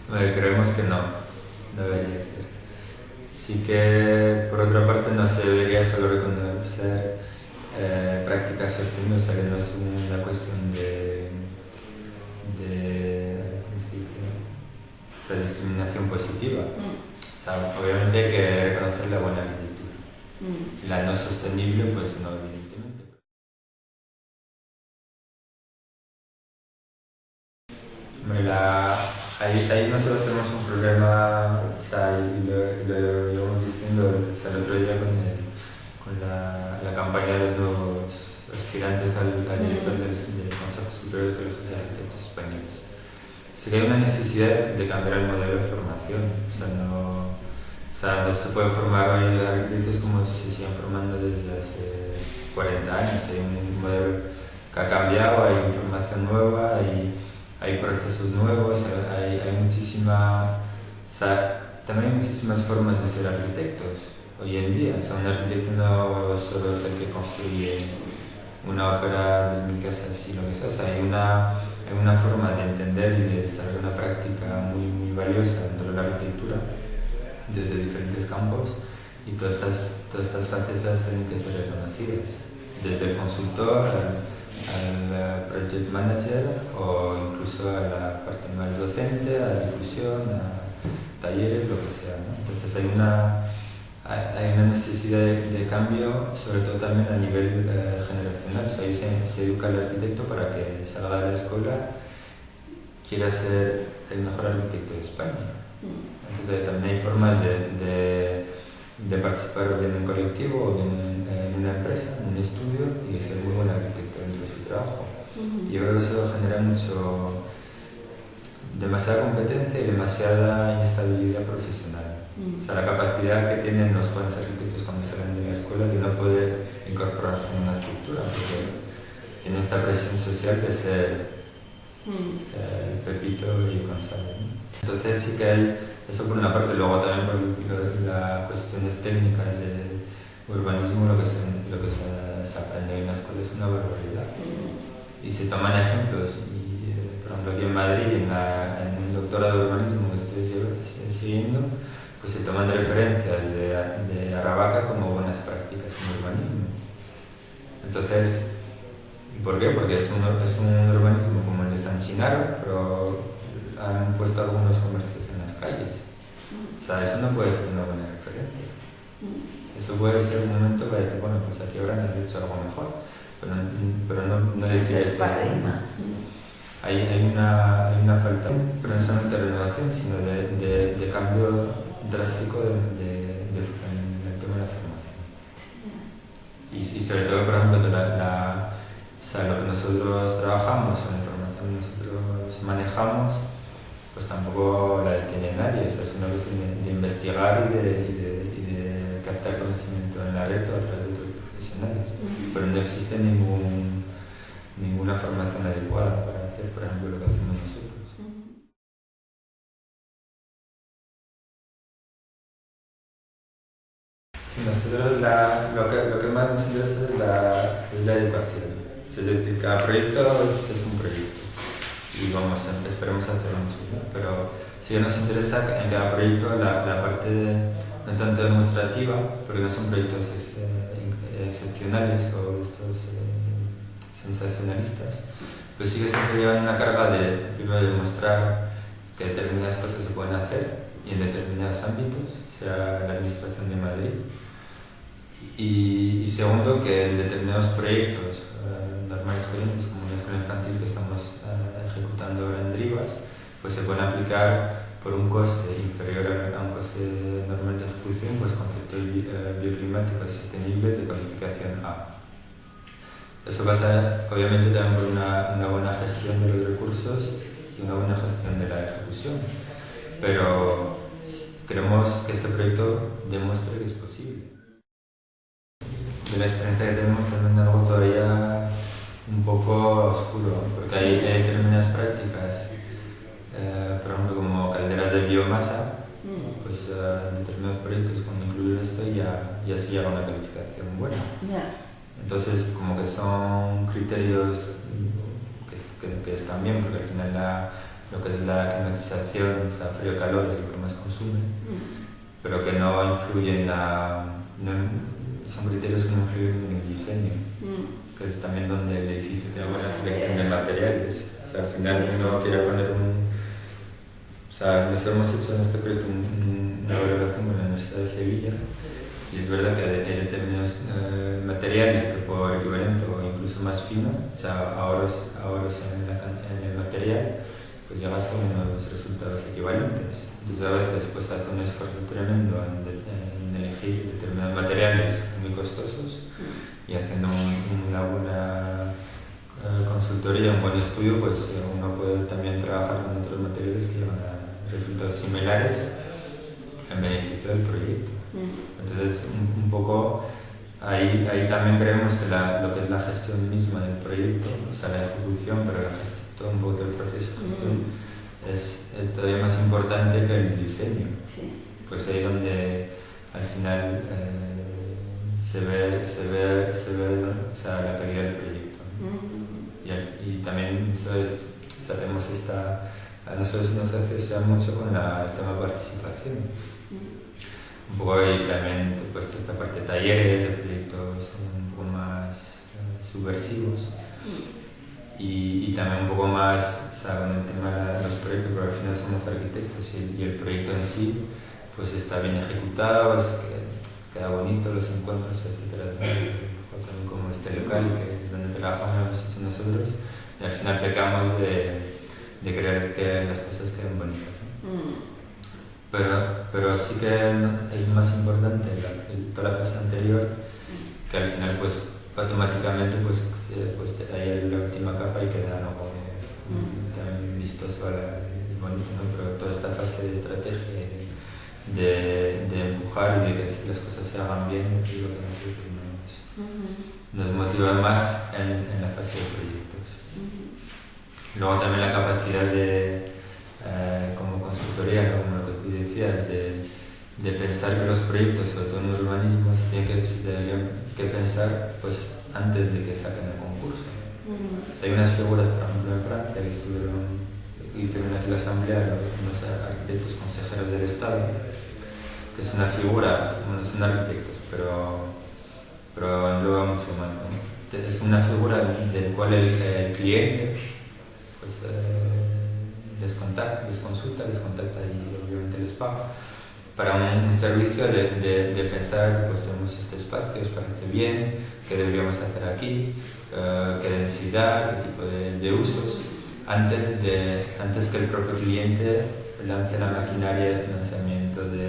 Creemos que no debería ser. Sí que, por otra parte, no se debería solo reconocer prácticas sostenibles, o sea, que no es una cuestión ¿cómo se dice? O sea, discriminación positiva. O sea, obviamente hay que reconocer la buena arquitectura. La no sostenible, pues no, evidentemente. Hombre, ahí nosotros tenemos un problema, o sea, y lo llevamos diciendo, o sea, el otro día con la campaña de los nuevos aspirantes al director del Consejo Superior de Colegios de Arquitectos Españoles. Sí que hay una necesidad de cambiar el modelo de formación, o sea, no se puede formar hoy arquitectos como se siguen formando desde hace 40 años. Hay un modelo que ha cambiado, hay información nueva, hay procesos nuevos, hay muchísima, o sea, también hay muchísimas formas de ser arquitectos hoy en día. O sea, un arquitecto no solo es el que construye una ópera, 2000 casas y lo que sea. O sea, hay una forma de entender y de desarrollar una práctica muy, muy valiosa dentro de la arquitectura desde diferentes campos, y todas estas facetas tienen que ser reconocidas, desde el consultor al project manager o incluso a la parte más docente, a la difusión, a talleres, lo que sea, ¿no? Entonces hay una necesidad de cambio, sobre todo también a nivel generacional. O sea, ahí se educa al arquitecto para que salga de la escuela, quiera ser el mejor arquitecto de España. Entonces también hay formas de participar o bien en colectivo o bien en una empresa, en un estudio, y de ser muy buen arquitecto dentro de su trabajo. Y yo creo que eso genera demasiada competencia y demasiada inestabilidad profesional. O sea, la capacidad que tienen los jóvenes arquitectos cuando salen de la escuela de no poder incorporarse en una estructura, porque tiene esta presión social de ser Pepito y Gonzalo, ¿no? Entonces sí que hay eso por una parte. Luego también por las cuestiones técnicas de urbanismo, lo que se aprende en la escuela es una barbaridad. Y se toman ejemplos, y por ejemplo aquí en Madrid, en un doctorado de urbanismo que estoy siguiendo, pues se toman referencias de Aravaca como buenas prácticas en urbanismo. Entonces, ¿por qué? Porque es un urbanismo como el de San Chinaro, pero han puesto algunos comercios en las calles. O sea, eso no puede ser una buena referencia. Eso puede ser un momento para decir, bueno, pues aquí habrán hecho algo mejor, pero no decir esto. Hay una falta, pero no solamente de renovación, sino de cambio drástico en el tema de la formación. Y sobre todo, por ejemplo, o sea, lo que nosotros trabajamos, o la información que nosotros manejamos, pues tampoco la detiene nadie. O sea, es una cuestión de investigar y de captar conocimiento en la red a través de otros profesionales. Pero no existe ninguna formación adecuada para hacer, por ejemplo, lo que hacemos nosotros. Sí, nosotros lo que más nos interesa es la educación. Es decir, cada proyecto es un proyecto. Y esperemos hacerlo mucho, ¿no? Pero sí que nos interesa en cada proyecto la parte no tanto demostrativa, porque no son proyectos excepcionales o estos sensacionalistas, pero sí que siempre llevan una carga de, primero, demostrar que determinadas cosas se pueden hacer y en determinados ámbitos, sea la Administración de Madrid, y segundo, que en determinados proyectos normales corrientes, como una escuela infantil que estamos ejecutando ahora en Rivas, pues se pueden aplicar por un coste inferior a un coste normal de ejecución, pues conceptos bioclimáticos sostenibles de cualificación A. Eso pasa obviamente también por una buena gestión de los recursos y una buena gestión de la ejecución, pero creemos que este proyecto demuestra que es posible. De la experiencia que tenemos también algo todavía un poco oscuro, porque hay determinadas prácticas, por ejemplo como calderas de biomasa, pues en determinados proyectos cuando incluir esto ya se llega a una calificación buena. Entonces como que son criterios que están bien, porque al final lo que es la climatización, o sea, frío-calor es lo que más consume, pero que no influye en son criterios que no influyen en el diseño, que es también donde el edificio tiene buena selección de materiales. O sea, al final uno quiere poner o sea, nosotros hemos hecho en este proyecto una valoración con la Universidad de Sevilla, y es verdad que hay determinados materiales que por equivalente o incluso más fino, o sea, ahorros en el material, pues llegas a unos resultados equivalentes. Entonces a veces pues hace un esfuerzo tremendo en elegir determinados materiales muy costosos, y haciendo una buena consultoría, un buen estudio, pues uno puede también trabajar con otros materiales que llevan a resultados similares en beneficio del proyecto. Entonces un poco ahí también creemos que lo que es la gestión misma del proyecto, o sea, la ejecución, pero la gestión, todo un poco del proceso de gestión es todavía más importante que el diseño. Sí. Pues ahí donde al final se ve o sea, la calidad del proyecto. Y también tenemos a nosotros nos asocia mucho con el tema de participación. Un poco ahí también te he puesto esta parte de talleres, de proyectos un poco más subversivos, y también un poco más, o sea, con el tema de los proyectos, pero al final somos arquitectos y el proyecto en sí pues está bien ejecutado, queda bonito, los encuentros, etcétera, también como este local que es donde trabajamos nosotros, y al final pecamos de querer que las cosas queden bonitas, ¿no? Pero sí que es más importante toda la fase anterior, que al final pues automáticamente pues hay la última capa y queda algo también vistoso y bonito, ¿no? Pero toda esta fase de estrategia, de empujar y de que las cosas se hagan bien, es lo que nos motiva más en la fase de proyectos. Luego también la capacidad como consultoría, ¿no? Como lo que tú decías, de pensar que los proyectos, sobre todo en urbanismo, se deberían que pensar pues antes de que saquen el concurso. O sea, hay unas figuras, por ejemplo, en Francia, que hicieron aquí la asamblea, unos arquitectos consejeros del Estado, que es una figura, no son arquitectos, pero engloba mucho más, ¿no? Es una figura del cual el cliente pues, les consulta y obviamente les paga para un servicio de pensar, pues tenemos este espacio, os parece bien, qué deberíamos hacer aquí, qué densidad, qué tipo de usos, antes que el propio cliente lance la maquinaria de financiamiento de